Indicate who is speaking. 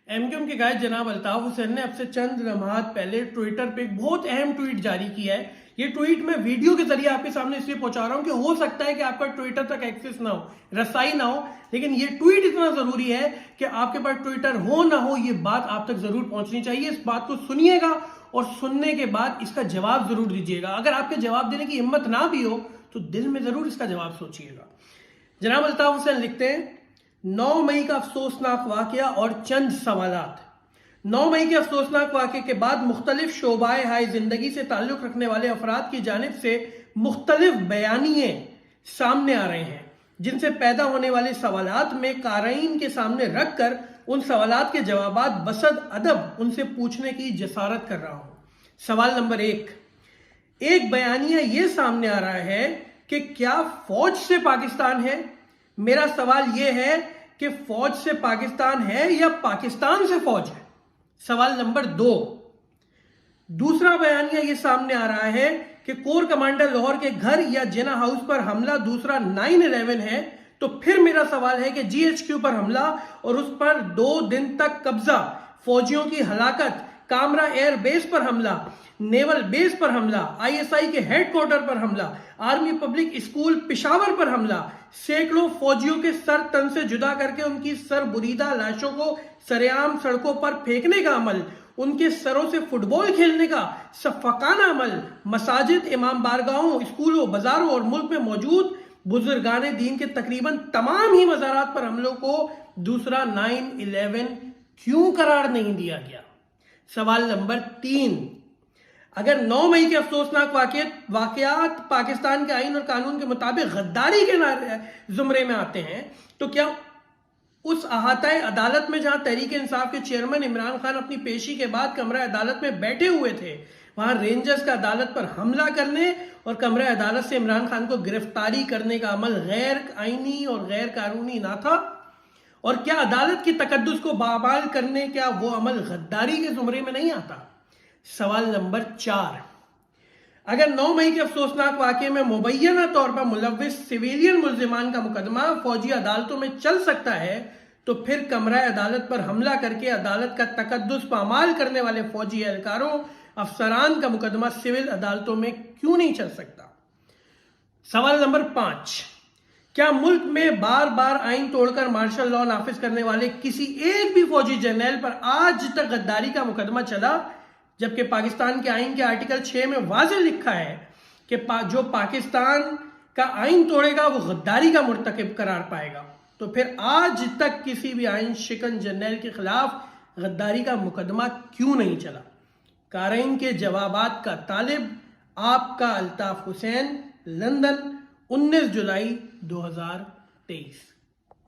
Speaker 1: MQM के गायक जनाब अल्ताफ हुसैन ने अब से चंद लम्हात पहले ट्विटर पे एक बहुत अहम ट्वीट जारी किया है। ये ट्वीट मैं वीडियो के जरिए आपके सामने इसलिए पहुंचा रहा हूं कि हो सकता है कि आपका ट्विटर तक एक्सेस ना हो, रसाई ना हो, लेकिन ये ट्वीट इतना जरूरी है कि आपके पास ट्विटर हो ना हो, ये बात आप तक जरूर पहुंचनी चाहिए। इस बात को सुनिएगा और सुनने के बाद इसका जवाब जरूर दीजिएगा। अगर आपके जवाब देने की हिम्मत ना भी हो तो दिल में जरूर इसका जवाब सोचिएगा। जनाब अल्ताफ हुसैन लिखते हैं, 9 मई का अफसोसनाक वाकया और चंद सवालात। 9 मई के अफसोसनाक वाकये के बाद मुख्तलिफ शोबाए हाय जिंदगी से ताल्लुक रखने वाले अफराद की जानिब से मुख्तलिफ बयानिए सामने आ रहे हैं, जिनसे पैदा होने वाले सवालात में काराइन के सामने रख कर उन सवालात के जवाबात बसद अदब उनसे पूछने की जसारत कर रहा हूं। सवाल नंबर 1, एक बयानिया यह सामने आ रहा है कि क्या फौज से पाकिस्तान है। मेरा सवाल यह है कि फौज से पाकिस्तान है या पाकिस्तान से फौज है। सवाल नंबर 2, दूसरा बयानिया यह सामने आ रहा है कि कोर कमांडर लाहौर के घर या जिना हाउस पर हमला दूसरा 9/11 है। तो फिर मेरा सवाल है कि GHQ पर हमला और उस पर 2 दिन तक कब्जा, फौजियों की हलाकत, कामरा एयर बेस पर हमला, नेवल बेस पर हमला, ISI के हेडक्वार्टर पर हमला, आर्मी पब्लिक स्कूल पिशावर पर हमला, सैकड़ों फौजियों के सर तन से जुदा करके उनकी सरबुरीदा लाशों को सरेआम सड़कों पर फेंकने का अमल, उनके सरों से फुटबॉल खेलने का सफाकाना अमल, मसाजिद, इमाम बारगाहों, स्कूलों, बाजारों और मुल्क में मौजूद बुजुर्गाने दीन के तकरीबन तमाम ही मज़ारात पर हमलों को दूसरा 9/11 क्यों करार नहीं दिया गया। सवाल नंबर 3, अगर 9 मई के अफसोसनाक वाकयात पाकिस्तान के आईन और कानून के मुताबिक गद्दारी के जुमरे में आते हैं, तो क्या उस अहाताए अदालत में जहां तहरीक इंसाफ के चेयरमैन इमरान खान अपनी पेशी के बाद कमरा अदालत में बैठे हुए थे, वहां रेंजर्स का अदालत पर हमला करने और कमरा अदालत से इमरान खान को गिरफ्तारी करने का अमल गैर आईनी और गैर कानूनी ना था? और क्या अदालत की तकद्दुस को बाबाल करने क्या वो अमल गद्दारी के जुमरे में नहीं आता? सवाल नंबर 4, अगर 9 मई के अफसोसनाक वाकये में मुबैना तौर पर मुलव्विस सिविलियन मुल्जिमान का मुकदमा फौजी अदालतों में चल सकता है, तो फिर कमरा अदालत पर हमला करके अदालत का तकद्दुस पामाल करने वाले फौजी एहलकारों, अफसरान का मुकदमा सिविल अदालतों में क्यों नहीं चल सकता? सवाल नंबर 5, क्या मुल्क में बार बार आइन तोड़कर मार्शल लॉ नाफिज करने वाले किसी एक भी फौजी जर्नल पर आज तक गद्दारी का मुकदमा चला, जबकि पाकिस्तान के आइन के आर्टिकल 6 में वाज़ेह लिखा है कि जो पाकिस्तान का आइन तोड़ेगा वो गद्दारी का मुर्तकिब करार पाएगा? तो फिर आज तक किसी भी आइन शिकन जर्नल के खिलाफ गद्दारी का मुकदमा क्यों नहीं चला? काराइन के जवाबात का तालिब आपका अल्ताफ हुसैन, लंदन, 19 जुलाई 2023।